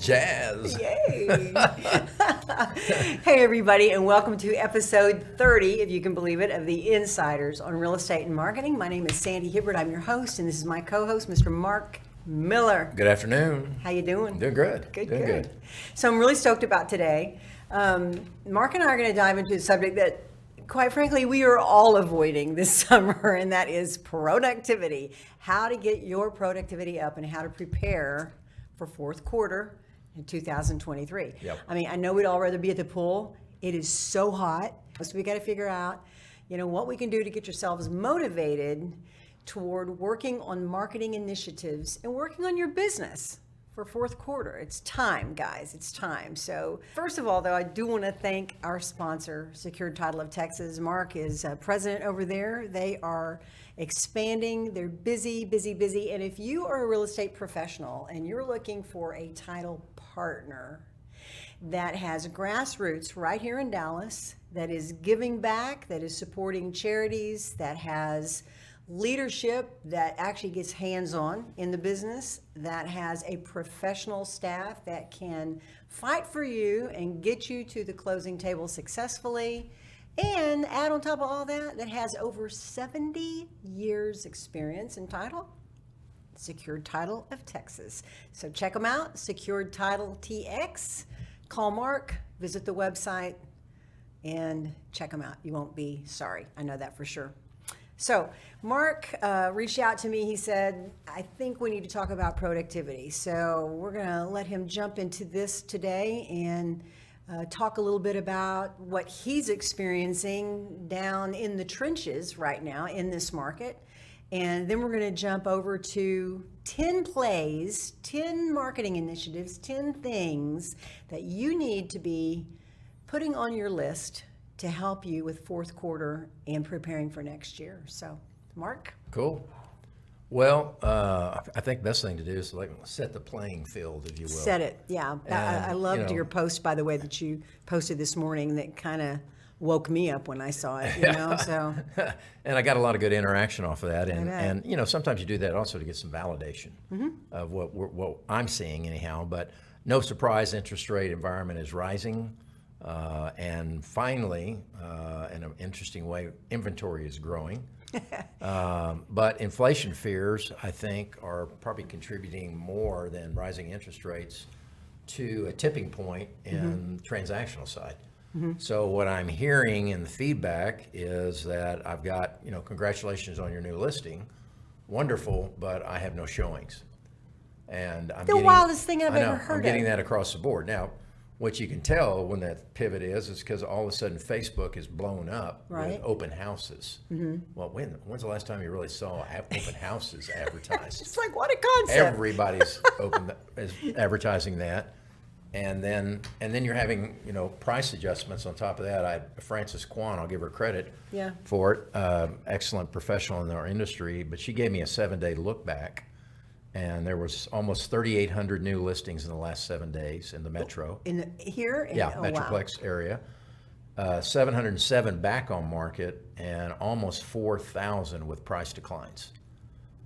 Jazz. Yay. Hey, everybody, and welcome to episode 30, if you can believe it, of the Insiders on Real Estate and Marketing. My name is Sandy Hibbert. I'm your host, and this is my co-host, Mr. Mark Miller. Good afternoon. How you doing? Doing good. Good. So I'm really stoked about today. Mark and I are going to dive into a subject that, quite frankly, we are all avoiding this summer, and that is productivity. How to get your productivity up and how to prepare for fourth quarter in 2023. Yep. I mean, I know we'd all rather be at the pool. It is so hot. So we got to figure out, what we can do to get yourselves motivated toward working on marketing initiatives and working on your business for fourth quarter. It's time, guys. It's time. So first of all, though, I do want to thank our sponsor, Secured Title of Texas. Mark is president over there. They are expanding. They're busy. And if you are a real estate professional and you're looking for a title partner that has grassroots right here in Dallas, that is giving back, that is supporting charities, that has leadership that actually gets hands-on in the business, that has a professional staff that can fight for you and get you to the closing table successfully, and add on top of all that, that has over 70 years experience in title, Secured Title of Texas. So check them out, Secured Title TX. Call Mark, visit the website, and check them out. You won't be sorry. I know that for sure. So Mark reached out to me. He said, I think we need to talk about productivity. So we're going to let him jump into this today and talk a little bit about what he's experiencing down in the trenches right now in this market. And then we're going to jump over to 10 plays, 10 marketing initiatives, 10 things that you need to be putting on your list to help you with fourth quarter and preparing for next year. So, Mark? Cool. Well, I think the best thing to do is set the playing field, if you will. Set it, yeah. I loved your post, by the way, that you posted this morning that kind of woke me up when I saw it, so. And I got a lot of good interaction off of that. And sometimes you do that also to get some validation of what I'm seeing anyhow. But no surprise, interest rate environment is rising. And finally, in an interesting way, inventory is growing. But inflation fears, I think, are probably contributing more than rising interest rates to a tipping point in the transactional side. So what I'm hearing in the feedback is that I've got, congratulations on your new listing. Wonderful, but I have no showings. And I'm wildest thing I've ever heard of. I'm getting that across the board. Now, what you can tell when that pivot is because all of a sudden Facebook is blown up with open houses. Well, when's the last time you really saw open houses advertised? It's like, what a concept. Everybody's is advertising that. And then you're having, price adjustments on top of that. Frances Kwan, I'll give her credit for it. Excellent professional in our industry, but she gave me a 7-day look back. And there was almost 3,800 new listings in the last 7 days in the metro. Metroplex area. 707 back on market and almost 4,000 with price declines.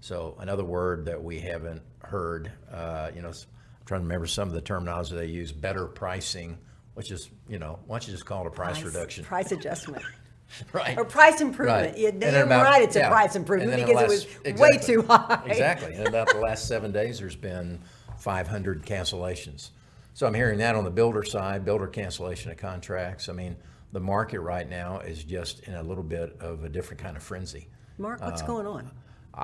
So another word that we haven't heard, I'm trying to remember some of the terminology they use, better pricing, which is, why don't you just call it a price reduction? Price adjustment. Right. Or price improvement. Right. Yeah, damn right it's a price improvement because it was way too high. Exactly. In about the last 7 days, there's been 500 cancellations. So I'm hearing that on the builder side, builder cancellation of contracts. I mean, the market right now is just in a little bit of a different kind of frenzy. Mark, what's going on?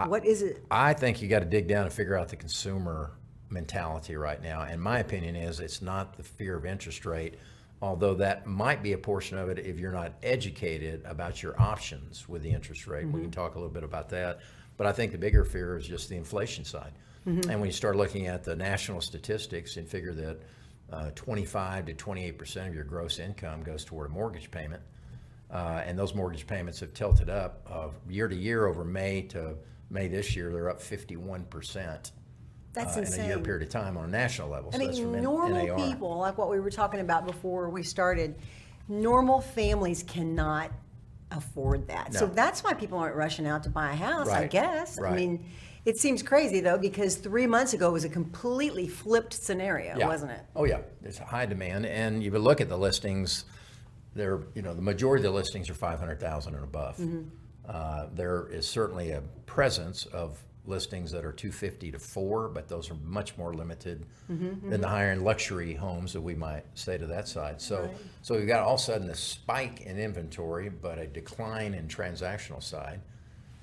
What is it? I think you got to dig down and figure out the consumer mentality right now. And my opinion is it's not the fear of interest rate, although that might be a portion of it if you're not educated about your options with the interest rate. We can talk a little bit about that. But I think the bigger fear is just the inflation side. And when you start looking at the national statistics and figure that 25 to 28% of your gross income goes toward a mortgage payment, and those mortgage payments have tilted up year to year over May to May this year, they're up 51%. That's insane. In a year period of time on a national level. I mean, normal people, like what we were talking about before we started, normal families cannot afford that. No. So that's why people aren't rushing out to buy a house, I guess. Right. I mean, It seems crazy though, because 3 months ago was a completely flipped scenario, Yeah. wasn't it? Oh yeah, there's a high demand, and you would look at the listings. They're, the majority of the listings are 500,000 and above. There is certainly a presence of listings that are 250 to 4, but those are much more limited than the higher end luxury homes that we might say to that side. So, Right. so we've got all of a sudden a spike in inventory, but a decline in transactional side.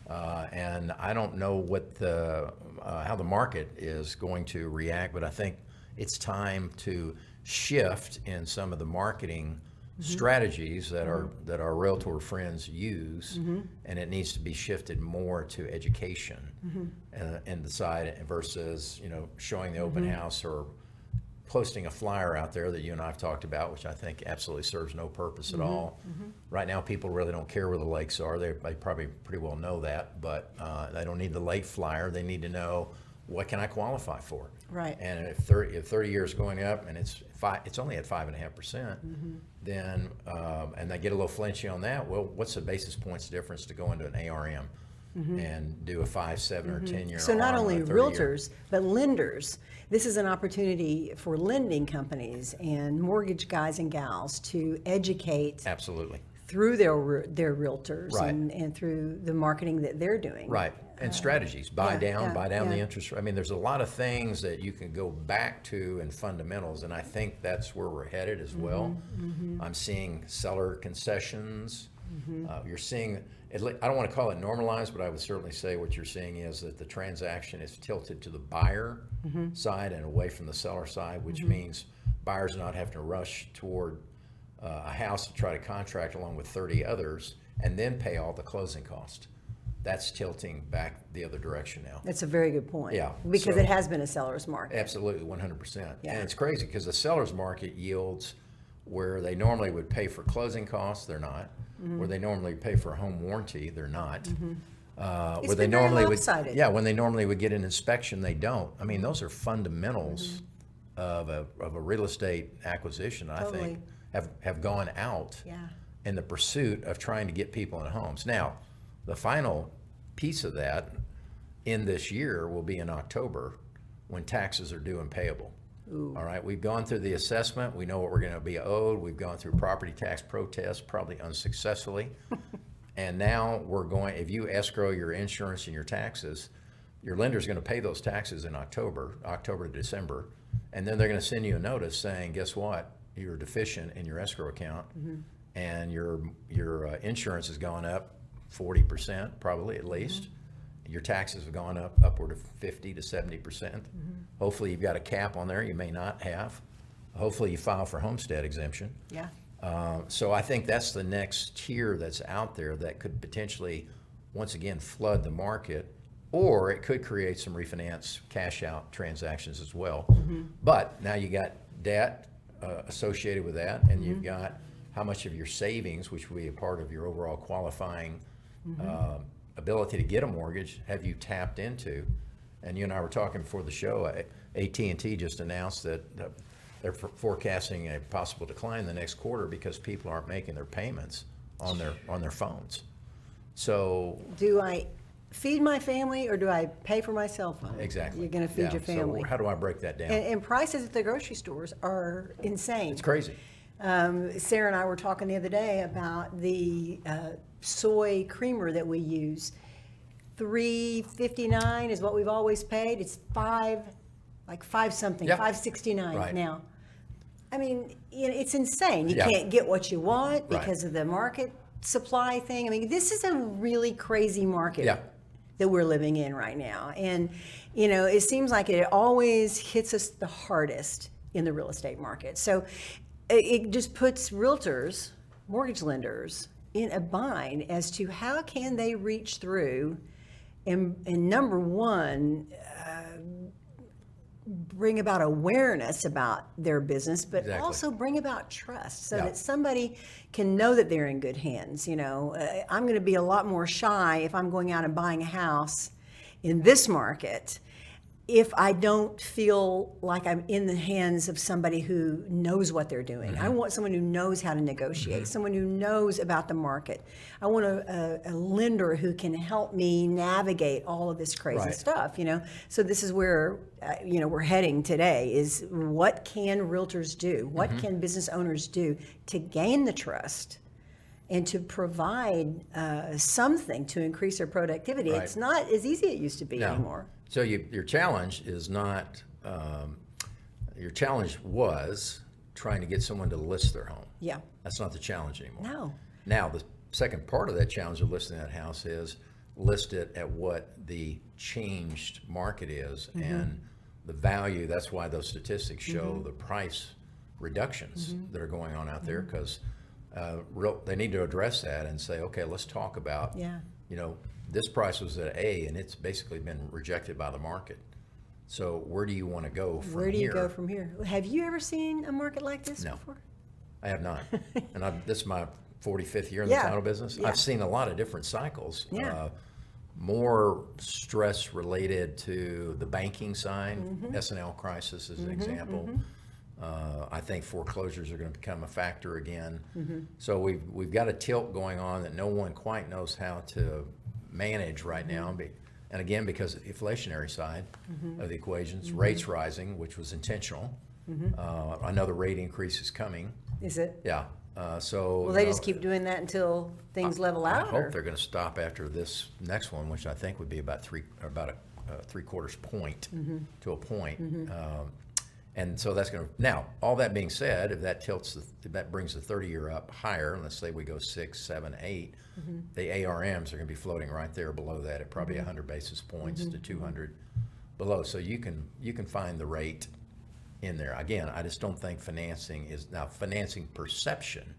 And I don't know what how the market is going to react, but I think it's time to shift in some of the marketing strategies that our realtor friends use, and it needs to be shifted more to education and the side versus showing the open house or posting a flyer out there that you and I have talked about, which I think absolutely serves no purpose at all. Right now, people really don't care where the lakes are. They probably pretty well know that, but they don't need the lake flyer. They need to know, what can I qualify for? Right. And if 30 years going up and it's only at 5.5%, then and they get a little flinchy on that. Well, what's the basis points difference to go into an ARM and do a 5, 7, or 10-year? So not ARM only on a 30-year? realtors, but lenders. This is an opportunity for lending companies and mortgage guys and gals to educate Absolutely. through their realtors Right. and through the marketing that they're doing. Right, and strategies, buy down yeah. the interest. I mean, there's a lot of things that you can go back to in fundamentals, and I think that's where we're headed as well. I'm seeing seller concessions. You're seeing, I don't want to call it normalized, but I would certainly say what you're seeing is that the transaction is tilted to the buyer side and away from the seller side, which means buyers not having to rush toward a house to try to contract along with 30 others and then pay all the closing cost. That's tilting back the other direction now. That's a very good point. Yeah, Because so- it has been a seller's market. Absolutely, 100%. Yeah. And it's crazy because the seller's market yields where they normally would pay for closing costs, they're not. Where they normally pay for a home warranty, they're not. It's Where they been very normally lopsided. when they normally would get an inspection, they don't. I mean, those are fundamentals of a real estate acquisition. I think have gone out Yeah. in the pursuit of trying to get people in homes. Now, the final piece of that in this year will be in October when taxes are due and payable. All right, we've gone through the assessment. We know what we're going to be owed. We've gone through property tax protests, probably unsuccessfully. And now we're going, if you escrow your insurance and your taxes, your lender's going to pay those taxes in October to December. And then they're going to send you a notice saying, guess what? You're deficient in your escrow account and your insurance has gone up 40%, probably at least. Your taxes have gone up upward of 50 to 70%. Hopefully you've got a cap on there. You may not have. Hopefully you file for homestead exemption. Yeah. So I think that's the next tier that's out there that could potentially, once again, flood the market, or it could create some refinance cash out transactions as well. But now you got debt associated with that, and you've got how much of your savings, which will be a part of your overall qualifying ability to get a mortgage, have you tapped into? And you and I were talking before the show. AT&T just announced that they're forecasting a possible decline in the next quarter because people aren't making their payments on their phones. So Do I feed my family or do I pay for my cell phone? exactly, You're going to feed your family. So how do I break that down? And prices at the grocery stores are insane. It's crazy. Sarah and I were talking the other day about the soy creamer that we use. $3.59 is what we've always paid. It's five something, Yep. $5.69 Right. now. I mean, it's insane. You Yeah. can't get what you want Right. because of the market supply thing. I mean, this is a really crazy market Yeah. that we're living in right now. And, it seems like it always hits us the hardest in the real estate market. So it just puts realtors, mortgage lenders, in a bind as to how can they reach through and number one, bring about awareness about their business, but Exactly. also bring about trust so Yeah. that somebody can know that they're in good hands. I'm going to be a lot more shy if I'm going out and buying a house in this market if I don't feel like I'm in the hands of somebody who knows what they're doing. I want someone who knows how to negotiate, someone who knows about the market. I want a lender who can help me navigate all of this crazy Right. stuff, So this is where, we're heading today is what can realtors do? What can business owners do to gain the trust and to provide something to increase their productivity? Right. It's not as easy as it used to be No. anymore. So your challenge is not, your challenge was trying to get someone to list their home. Yeah. That's not the challenge anymore. No. Now, the second part of that challenge of listing that house is list it at what the changed market is and the value. That's why those statistics show the price reductions that are going on out there, because they need to address that and say, okay, let's talk about, Yeah. this price was at A and it's basically been rejected by the market. So where do you want to go from here? Where do you go from here? Have you ever seen a market like this No. before? I have not. And this is my 45th year in Yeah. the title business. Yeah. I've seen a lot of different cycles. Yeah. More stress related to the banking side. S&L crisis is an example. I think foreclosures are going to become a factor again. So we've got a tilt going on that no one quite knows how to manage right now. And again, because of the inflationary side of the equations, rates rising, which was intentional. Another rate increase is coming. Is it? Yeah. So Well, they just keep doing that until things level I out? hope or- they're going to stop after this next one, which I think would be about a 3/4 point to a point. And so that's going to, now, all that being said, if that brings the 30-year up higher, and let's say we go 6, 7, 8, the ARMs are going to be floating right there below that at probably 100 basis points to 200 below. So you can find the rate in there. Again, I just don't think financing perception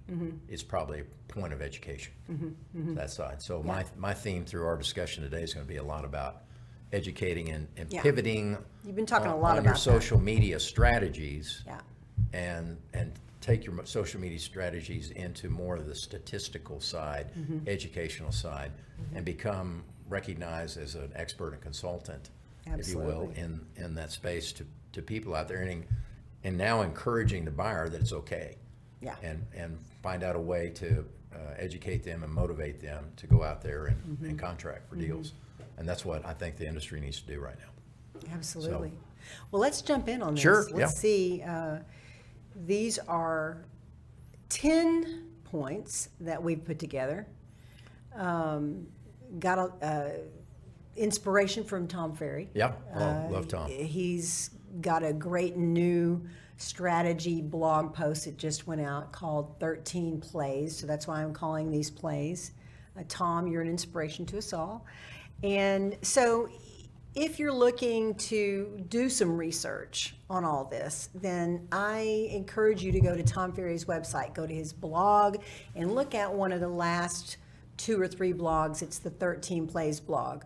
is probably a point of education, that side. So my theme through our discussion today is going to be a lot about educating and Yeah. pivoting. You've been talking a on lot your about that. social media strategies, Yeah. and take your social media strategies into more of the statistical side, educational side, and become recognized as an expert and consultant, if you will, Absolutely. in that space to people out there, and now encouraging the buyer that it's okay. Yeah. And find out a way to educate them and motivate them to go out there and contract for deals. And that's what I think the industry needs to do right now. Absolutely. Well, let's jump in on this. Sure, Let's see. These are 10 points that we've put together. Got inspiration from Tom Ferry. Yeah, love Tom. He's got a great new strategy blog post that just went out called 13 Plays. So that's why I'm calling these plays. Tom, you're an inspiration to us all. And so if you're looking to do some research on all this, then I encourage you to go to Tom Ferry's website, go to his blog, and look at one of the last 2 or 3 blogs. It's the 13 Plays blog.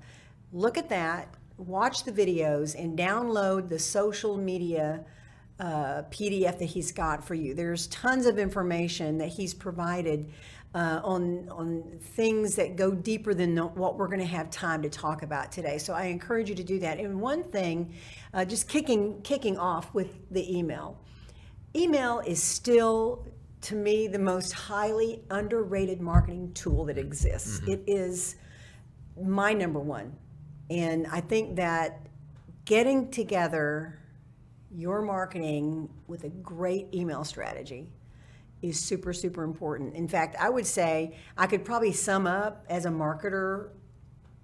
Look at that, watch the videos, and download the social media PDF that he's got for you. There's tons of information that he's provided on things that go deeper than what we're going to have time to talk about today. So I encourage you to do that. And one thing, just kicking off with the email. Email is still, to me, the most highly underrated marketing tool that exists. It is my number one. And I think that getting together your marketing with a great email strategy is super, super important. In fact, I would say I could probably sum up as a marketer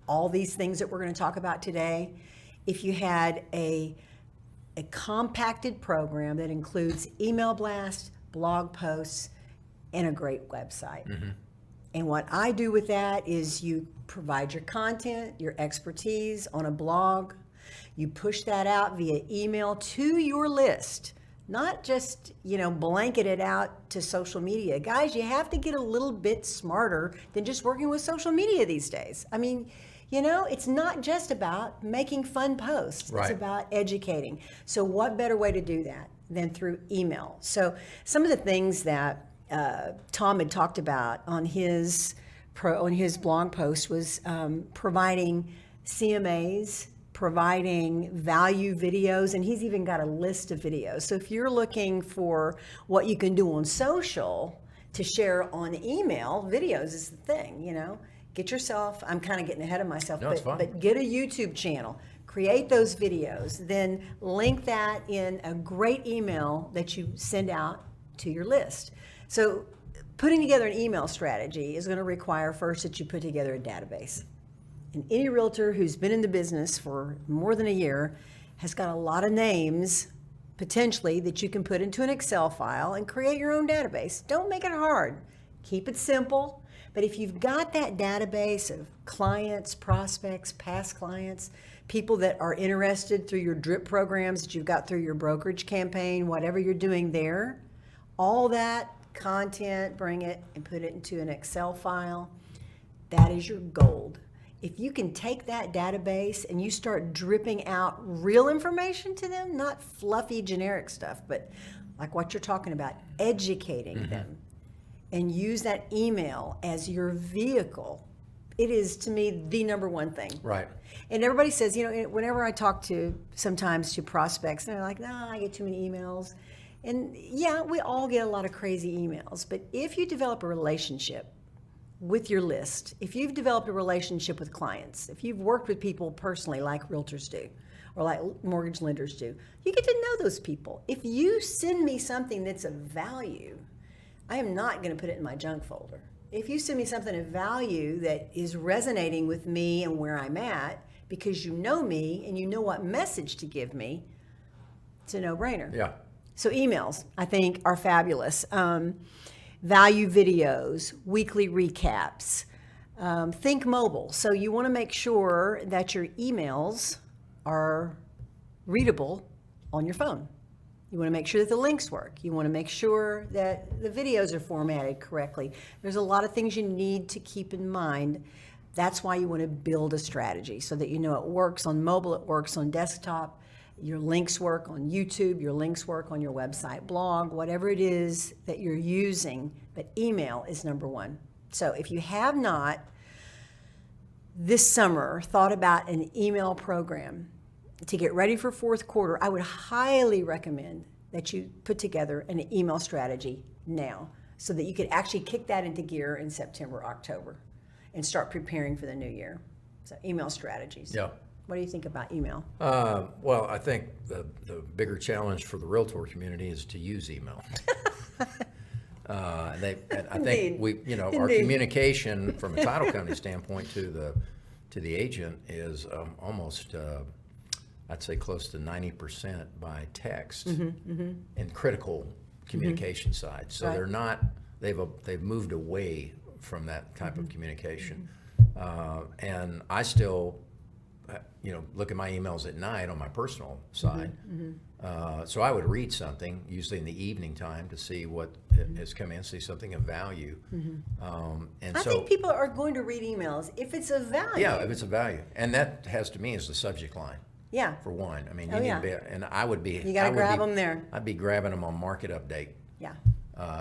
all these things that we're going to talk about today if you had a compacted program that includes email blasts, blog posts, and a great website. And what I do with that is you provide your content, your expertise on a blog. You push that out via email to your list, not just, blanket it out to social media. Guys, you have to get a little bit smarter than just working with social media these days. I mean, it's not just about making fun posts. Right. It's about educating. So what better way to do that than through email? So some of the things that Tom had talked about on his blog post was providing CMAs, providing value videos, and he's even got a list of videos. So if you're looking for what you can do on social to share on email, videos is the thing, you know. Get yourself, I'm kind of getting ahead of myself, No, it's fine. but get a YouTube channel, create those videos, then link that in a great email that you send out to your list. So putting together an email strategy is going to require first that you put together a database. And any realtor who's been in the business for more than a year has got a lot of names potentially that you can put into an Excel file and create your own database. Don't make it hard. Keep it simple. But if you've got that database of clients, prospects, past clients, people that are interested through your drip programs that you've got through your brokerage campaign, whatever you're doing there, all that content, bring it and put it into an Excel file. That is your gold. If you can take that database and you start dripping out real information to them, not fluffy generic stuff, but like what you're talking about, educating them, and use that email as your vehicle, it is to me the number one thing. Right. And everybody says, you know, whenever I talk to sometimes to prospects, they're like, no, I get too many emails. And yeah, we all get a lot of crazy emails, but if you develop a relationship with your list, if you've developed a relationship with clients, if you've worked with people personally like realtors do, or like mortgage lenders do, you get to know those people. If you send me something that's of value, I am not going to put it in my junk folder. If you send me something of value that is resonating with me and where I'm at, because you know me and you know what message to give me, it's a no-brainer. Yeah. So emails, I think, are fabulous. Value videos, weekly recaps. Think mobile. So you want to make sure that your emails are readable on your phone. You want to make sure that the links work. You want to make sure that the videos are formatted correctly. There's a lot of things you need to keep in mind. That's why you want to build a strategy so that you know it works on mobile, it works on desktop, your links work on YouTube, your links work on your website, blog, whatever it is that you're using, but email is number one. So if you have not this summer thought about an email program to get ready for fourth quarter, I would highly recommend that you put together an email strategy now so that you could actually kick that into gear in September, October, and start preparing for the new year. So email strategies. Yeah. What do you think about email? Well, I think the bigger challenge for the realtor community is to use email. I think we, you know, our Indeed. communication from a title company standpoint to the agent is almost, I'd say, close to 90% by text and critical communication side. So Right. they're not. They've moved away from that type of communication, and I still. You know, look at my emails at night on my personal side. So I would read something, usually in the evening time, to see what has come in, see something of value. And I so, think people are going to read emails if it's of value. yeah, if it's of value, and that has to me is the subject line Yeah. for one. I mean, you Oh, need yeah. to be, and I would be. You got to grab them there. I'd be grabbing them on market update. Yeah.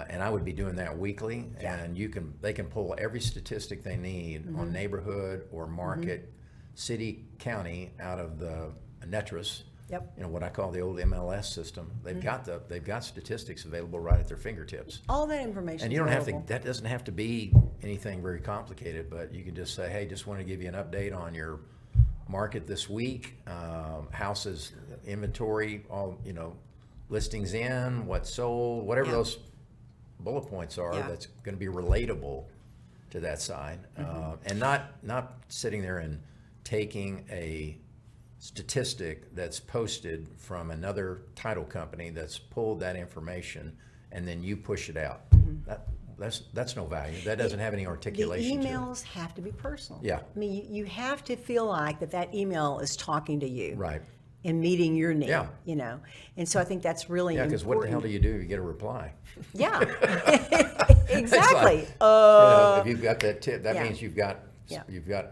And I would be doing that weekly, Yeah. and they can pull every statistic they need on neighborhood or market, city, county out of the Netris. Yep. You know what I call the old MLS system. They've got statistics available right at their fingertips. All that information. And you don't available. have to. That doesn't have to be anything very complicated. But you can just say, hey, just want to give you an update on your market this week, houses, inventory, all listings in, what's sold, whatever Yeah. those bullet points are. Yeah. That's going to be relatable to that side, and not sitting there and taking a statistic that's posted from another title company that's pulled that information and then you push it out. That's no value. That doesn't have any The articulation to it. emails have to be personal. Yeah. I mean, you have to feel like that email is talking to you. Right. And meeting your need. Yeah. And so I think that's really Yeah, important. because what the hell do you do? You get a reply. Yeah. Exactly. It's like, if you've got that tip, that Yeah. means you've got Yeah.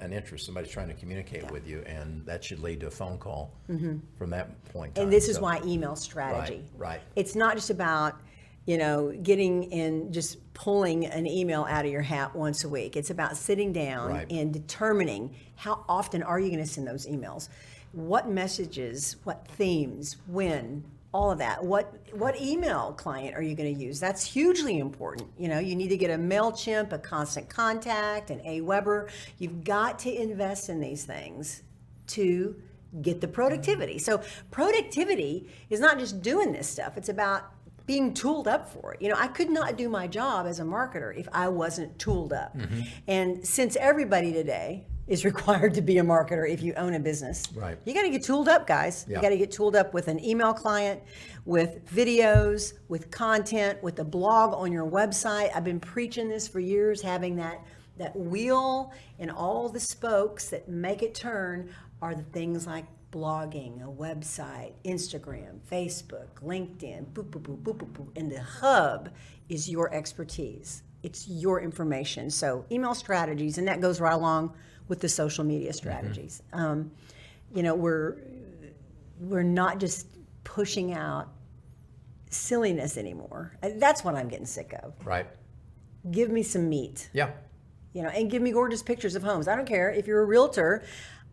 an interest. Somebody's trying to communicate with you, and that should lead to a phone call from that point. In And time. this is So- why email strategy. Right. It's not just about, getting and just pulling an email out of your hat once a week. It's about sitting down Right. and determining how often are you going to send those emails. what messages, what themes, when, all of that. What email client are you going to use? That's hugely important. You know, you need to get a MailChimp, a Constant Contact, an AWeber. You've got to invest in these things to get the productivity. So productivity is not just doing this stuff. It's about being tooled up for it. You know, I could not do my job as a marketer if I wasn't tooled up. And since everybody today is required to be a marketer if you own a business, right, you got to get tooled up, guys. Yeah. You got to get tooled up with an email client, with videos, with content, with a blog on your website. I've been preaching this for years, having that wheel and all the spokes that make it turn are the things like blogging, a website, Instagram, Facebook, LinkedIn, boop, boop, boop, boop, boop, boop. And the hub is your expertise. It's your information. So email strategies, and that goes right along with the social media strategies. You know, we're not just pushing out silliness anymore. That's what I'm getting sick of. right, Give me some meat. yeah, You know, and give me gorgeous pictures of homes. I don't care if you're a realtor.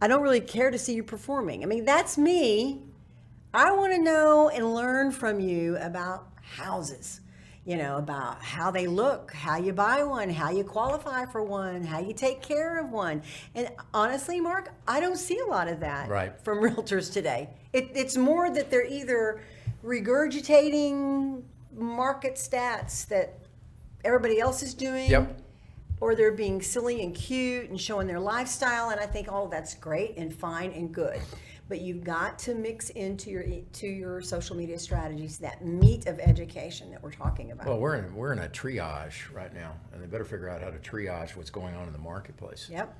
I don't really care to see you performing. I mean, that's me. I want to know and learn from you about houses, you know, about how they look, how you buy one, how you qualify for one, how you take care of one. And honestly, Mark, I don't see a lot of that Right. from realtors today. It's more that they're either regurgitating market stats that everybody else is doing. Yep. Or they're being silly and cute and showing their lifestyle, and I think all that's great and fine and good. But you've got to mix into your social media strategies that meat of education that we're talking about. Well, we're in a triage right now, and they better figure out how to triage what's going on in the marketplace. Yep.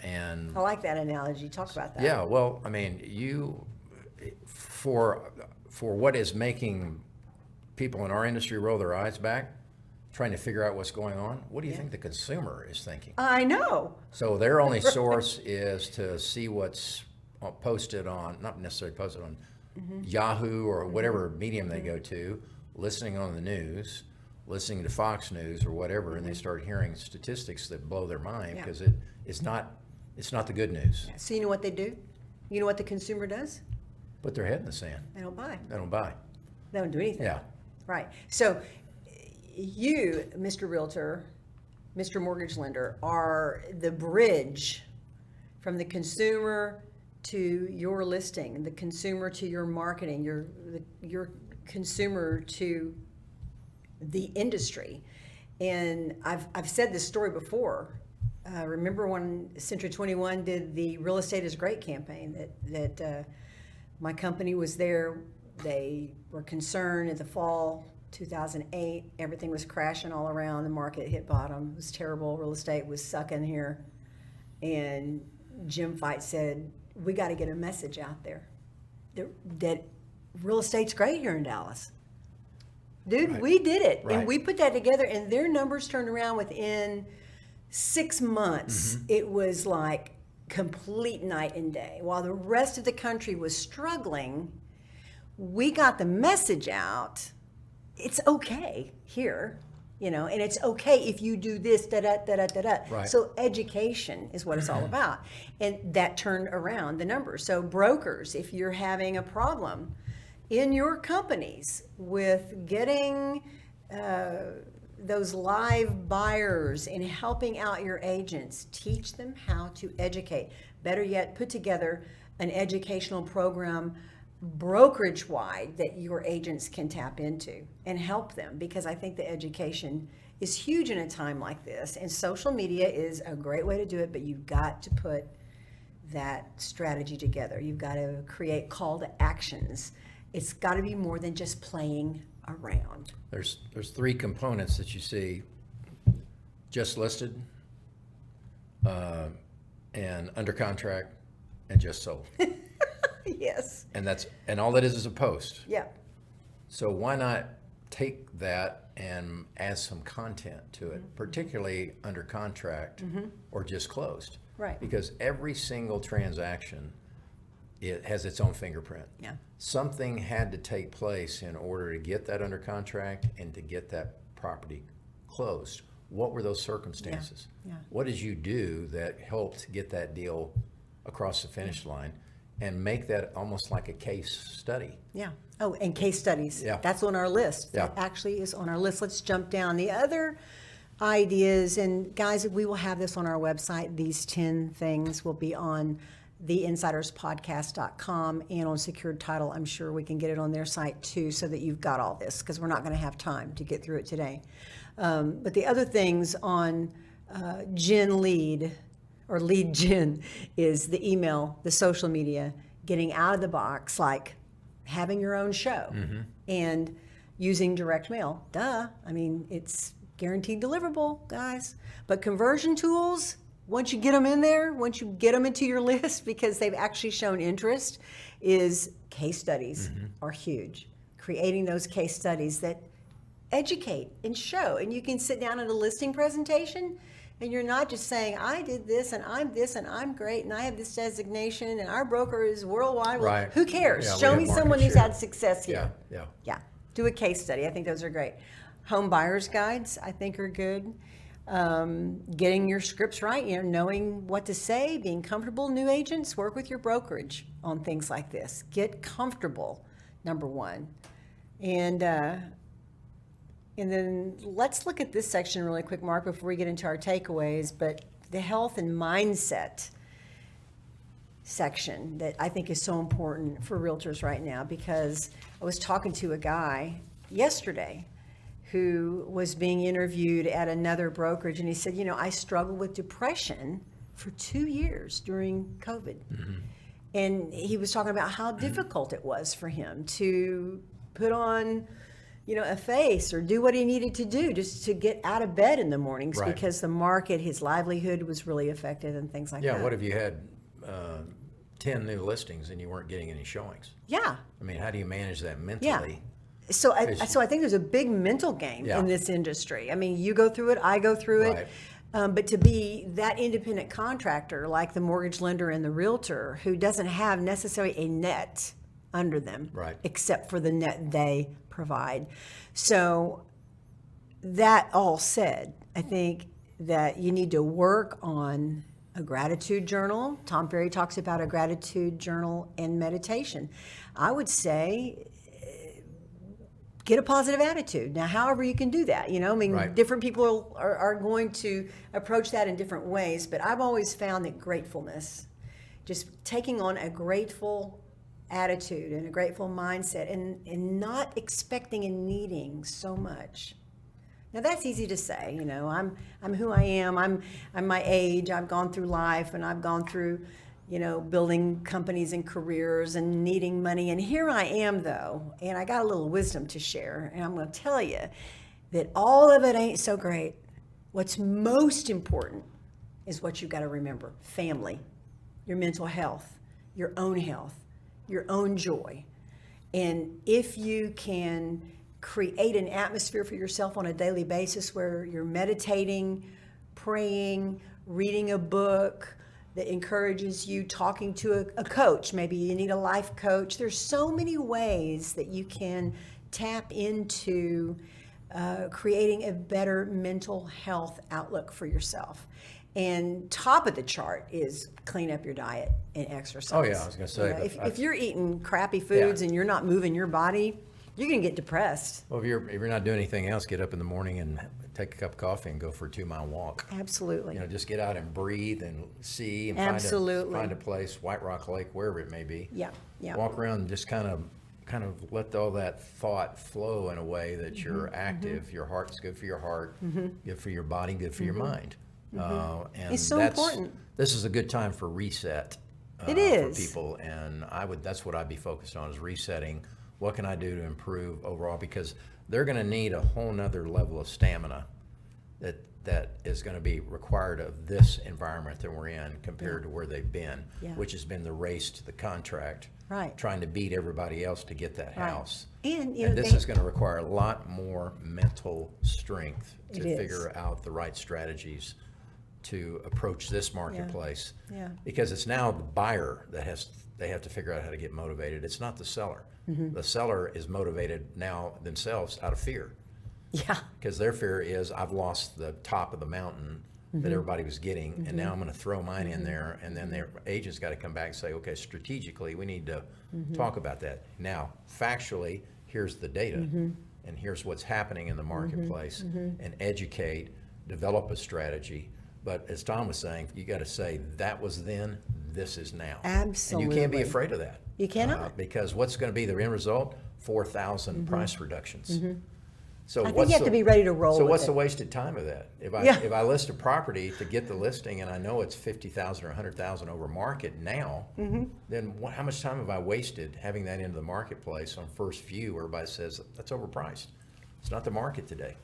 And I like that analogy. Talk about that. yeah, well, I mean, for what is making people in our industry roll their eyes back, trying to figure out what's going on, what do you think the consumer is thinking? I know. So their only source is to see what's posted on, not necessarily posted on Yahoo or whatever medium they go to, listening on the news, listening to Fox News or whatever, and they start hearing statistics that blow their mind Yeah. because it's not the good news. So you know what they do? You know what the consumer does? Put their head in the sand. They don't buy. They don't buy. They don't do anything. Yeah. Right. So you, Mr. Realtor, Mr. Mortgage Lender, are the bridge from the consumer to your listing, the consumer to your marketing, your consumer to the industry. And I've said this story before. Remember when Century 21 did the Real Estate is Great campaign that my company was there. They were concerned in the fall 2008, everything was crashing all around. The market hit bottom. It was terrible. Real estate was sucking here. And Jim Fight said, we got to get a message out there that real estate's great here in Dallas. Dude, Right. we did it. Right. And we put that together, and their numbers turned around within 6 months. It was like complete night and day. While the rest of the country was struggling, we got the message out. It's okay here, you know, and it's okay if you do this, da-da-da-da-da-da. Right. So education is what it's all about. And that turned around the numbers. So brokers, if you're having a problem in your companies with getting those live buyers and helping out your agents, teach them how to educate. Better yet, put together an educational program brokerage wide that your agents can tap into and help them, because I think the education is huge in a time like this, and social media is a great way to do it, but you've got to put that strategy together. You've got to create call to actions. It's got to be more than just playing around. There's 3 components that you see: just listed, and under contract, and just sold. Yes. And all that is a post. Yeah. So why not take that and add some content to it, particularly under contract or just closed? Right. Because every single transaction, it has its own fingerprint. Yeah. Something had to take place in order to get that under contract and to get that property closed. What were those circumstances? Yeah. What did you do that helped get that deal across the finish line? and make that almost like a case study. Yeah. Oh, and case studies. Yeah. That's on our list. Yeah. That actually is on our list. Let's jump down. The other ideas, and guys, we will have this on our website. These 10 things will be on theinsiderspodcast.com and on Secured Title. I'm sure we can get it on their site too, so that you've got all this, because we're not going to have time to get through it today. But the other things on Gen Lead, or Lead Gen, is the email, the social media, getting out of the box, like having your own show and using direct mail. Duh. I mean, it's guaranteed deliverable, guys. But conversion tools, once you get them in there, once you get them into your list because they've actually shown interest, is case studies are huge. Creating those case studies that educate and show. And you can sit down at a listing presentation and you're not just saying, I did this and I'm great and I have this designation and our broker is worldwide. Well, Right. who cares? Yeah, we Show have me market someone who's share. had success here. Yeah. Do a case study. I think those are great. Home buyers guides, I think, are good. Getting your scripts right, knowing what to say, being comfortable. New agents, work with your brokerage on things like this. Get comfortable, number one. And then let's look at this section really quick, Mark, before we get into our takeaways. But the health and mindset section that I think is so important for realtors right now, because I was talking to a guy yesterday who was being interviewed at another brokerage, and he said, I struggled with depression for 2 years during COVID. And he was talking about how difficult it was for him to put on a face or do what he needed to do just to get out of bed in the mornings, Right. because the market, his livelihood was really affected and things like that. Yeah, what if you had 10 new listings and you weren't getting any showings? Yeah. I mean, how do you manage that mentally? So I think there's a big mental game Yeah. in this industry. I mean, you go through it, I go through Right. it. But to be that independent contractor, like the mortgage lender and the realtor, who doesn't have necessarily a net under them, Right. except for the net they provide. So that all said, I think that you need to work on a gratitude journal. Tom Ferry talks about a gratitude journal and meditation. I would say get a positive attitude. Now, however you can do that, Right. different people are going to approach that in different ways, but I've always found that gratefulness, just taking on a grateful attitude and a grateful mindset and not expecting and needing so much. Now that's easy to say, I'm who I am, I'm my age, I've gone through life and I've gone through, building companies and careers and needing money. And here I am though, and I got a little wisdom to share. And I'm going to tell you that all of it ain't so great. What's most important is what you got to remember: family, your mental health, your own health, your own joy. And if you can create an atmosphere for yourself on a daily basis where you're meditating, praying, reading a book that encourages you, talking to a coach, maybe you need a life coach. There's so many ways that you can tap into creating a better mental health outlook for yourself. And top of the chart is clean up your diet and exercise. Oh, yeah, I was going to say. If you're eating crappy foods and you're not moving your body, you're going to get depressed. Well, if you're not doing anything else, get up in the morning and take a cup of coffee and go for a 2-mile walk. Absolutely. Just get out and breathe and see and Absolutely. find a place, White Rock Lake, wherever it may be. Yeah. Walk around and just kind of let all that thought flow in a way that you're active. Your heart's good for your heart, good for your body, good for your mind. And It's so important. This is a good time for reset. It is. For people, and that's what I'd be focused on, is resetting. What can I do to improve overall? Because they're going to need a whole nother level of stamina that is going to be required of this environment that we're in compared to where they've been, which has been the race to the contract, trying to beat everybody else to get that house. And this is going to require a lot more mental strength to figure out the right strategies to approach this marketplace. Because it's now the buyer that they have to figure out how to get motivated. It's not the seller. The seller is motivated now themselves out of fear. Because their fear is, I've lost the top of the mountain that everybody was getting, and now I'm going to throw mine in there, and then their agent's got to come back and say, okay, strategically, we need to talk about that. Now, factually, here's the data, and here's what's happening in the marketplace, and educate, develop a strategy. But as Tom was saying, you got to say, that was then, this is now. Absolutely. And you can't be afraid of that. You cannot. Because what's going to be the end result? 4,000 price reductions. So I think you have to be ready to roll So with what's it. the wasted time of that? If I list a property to get the listing and I know it's 50,000 or 100,000 over market now, then how much time have I wasted having that into the marketplace on first view where everybody says that's overpriced? It's not the market today.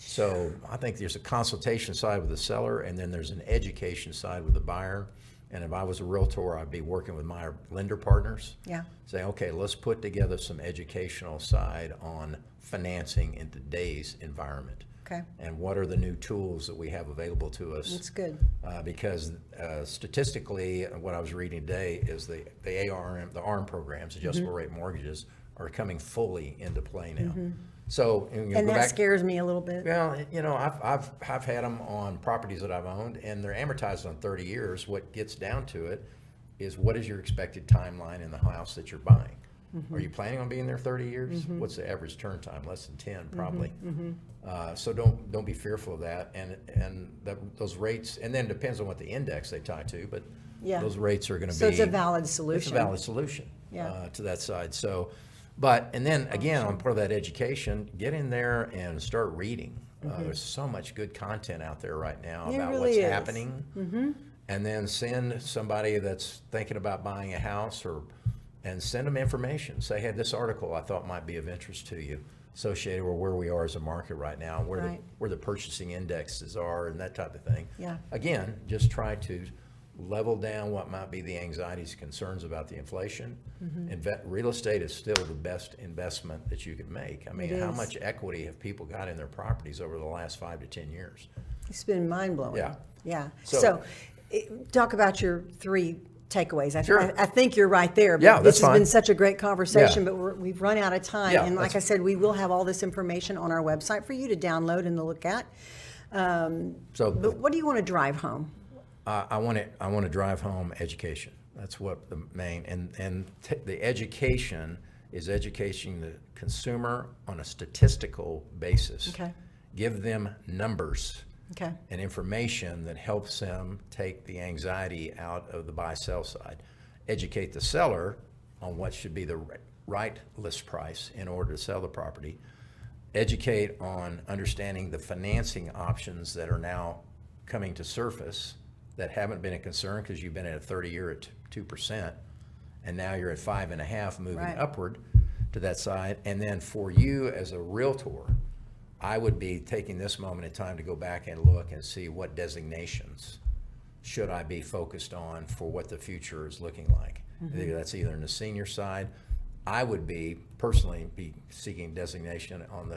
So I think there's a consultation side with the seller, and then there's an education side with the buyer. And if I was a realtor, I'd be working with my lender partners. Yeah. Saying, okay, let's put together some educational side on financing in today's environment. Okay. And what are the new tools that we have available to us? That's good. Because statistically, what I was reading today is the ARM programs, adjustable rate mortgages, are coming fully into play now. So, And that scares me a little bit. well, I've had them on properties that I've owned, and they're amortized on 30 years. What gets down to it is, what is your expected timeline in the house that you're buying? Are you planning on being there 30 years? What's the average turn time? Less than 10, probably. So don't be fearful of that. And those rates, and then it depends on what the index they tie to, but Yeah. those rates are going to be. So it's a valid solution. It's a valid solution Yeah. to that side. So, and then again, on part of that education, get in there and start reading. There's so much good content out there right now There about really what's is. happening. And then send somebody that's thinking about buying a house, and send them information. Say, hey, this article I thought might be of interest to you, associated with where we are as a market right now, Right. where the purchasing indexes are, and that type of thing. Yeah. Again, just try to level down what might be the anxieties, concerns about the inflation. Real estate is still the best investment that you could make. I mean, It how is. much equity have people got in their properties over the last 5 to 10 years? It's been mind-blowing. Yeah. Yeah. So- So talk about your 3 takeaways. Sure. I think you're right there. But Yeah, this that's has been fine. such a great conversation, Yeah. but we've run out of time. Yeah, And like I that's- said, we will have all this information on our website for you to download and to look at. But what do you want to drive home? I want to drive home education. That's what the main, the education is educating the consumer on a statistical basis. Okay. Give them numbers Okay. and information that helps them take the anxiety out of the buy-sell side. Educate the seller on what should be the right list price in order to sell the property. Educate on understanding the financing options that are now coming to surface that haven't been a concern because you've been at a 30-year at 2%, and now you're at 5.5, moving Right. upward to that side. And then for you as a realtor, I would be taking this moment in time to go back and look and see what designations should I be focused on for what the future is looking like. That's either in the senior side. I would personally be seeking designation on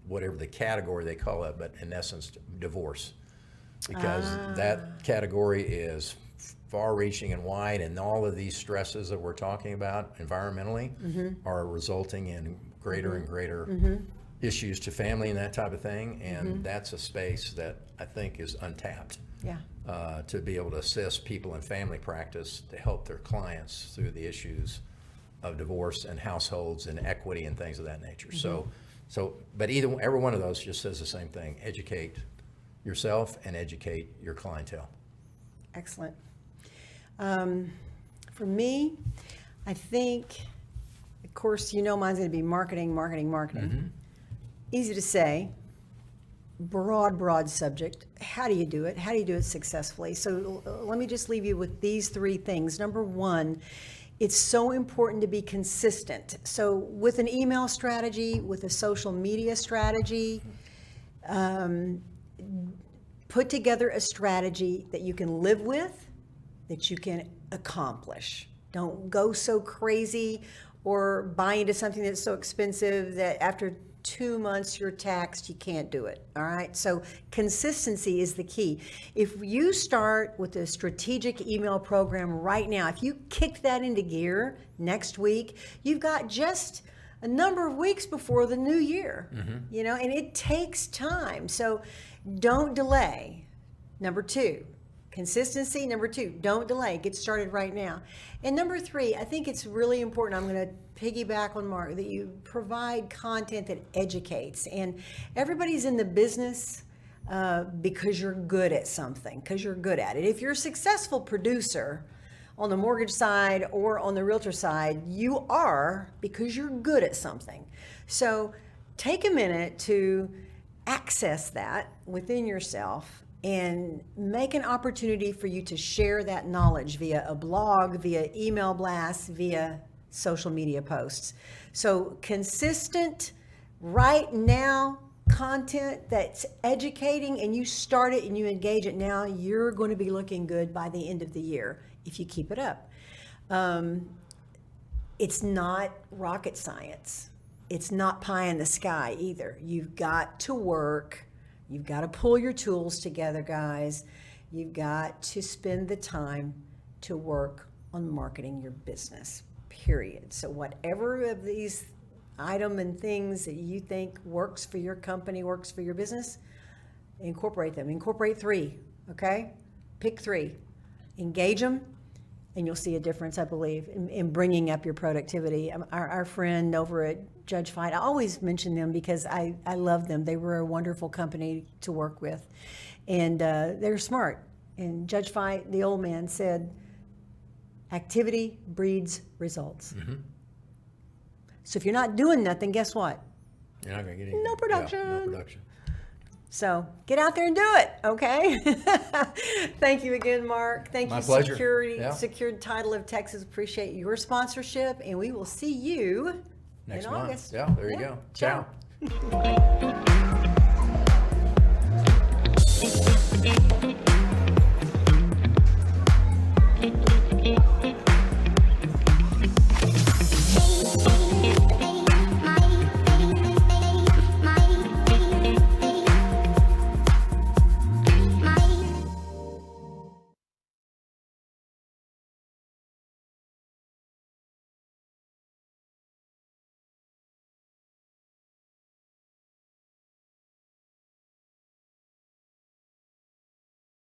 whatever the category they call it, but in essence, divorce. Because that category is far-reaching and wide, and all of these stresses that we're talking about environmentally are resulting in greater and greater issues to family and that type of thing, and that's a space that I think is untapped. Yeah. To be able to assist people in family practice to help their clients through the issues of divorce and households and equity and things of that nature. But every one of those just says the same thing: educate yourself and educate your clientele. Excellent. For me, I think, of course, mine's going to be marketing. Easy to say, broad subject. How do you do it? How do you do it successfully? So let me just leave you with these 3 things. Number 1, it's so important to be consistent. So with an email strategy, with a social media strategy, put together a strategy that you can live with, that you can accomplish. Don't go so crazy or buy into something that's so expensive that after 2 months you're taxed, you can't do it. All right. So consistency is the key. If you start with a strategic email program right now, if you kick that into gear next week, you've got just a number of weeks before the new year, and it takes time. So don't delay. Number 2, consistency. Number 2, don't delay. Get started right now. And number 3, I think it's really important. I'm going to piggyback on Mark, that you provide content that educates. And everybody's in the business because you're good at something, because you're good at it. If you're a successful producer on the mortgage side or on the realtor side, you are because you're good at something. So take a minute to access that within yourself and make an opportunity for you to share that knowledge via a blog, via email blasts, via social media posts. So consistent, right now content that's educating, and you start it and you engage it now, you're going to be looking good by the end of the year if you keep it up. It's not rocket science. It's not pie in the sky either. You've got to work. You've got to pull your tools together, guys. You've got to spend the time to work on marketing your business, period. So whatever of these item and things that you think works for your company, works for your business, incorporate them. Incorporate 3, okay? Pick 3. Engage them, and you'll see a difference, I believe, in bringing up your productivity. Our friend over at Judge Fight, I always mention them because I love them. They were a wonderful company to work with, and they're smart. And Judge Fight, the old man, said, activity breeds results. Mm-hmm. So if you're not doing nothing, guess what? You're not going to get any. No production. Yeah, no production. So get out there and do it, okay? Thank you again, Mark. Thank My you, pleasure. Secured Title of Texas. Appreciate your sponsorship, and we will see you Next in month. August. Yeah, there you go. Ciao. Ciao.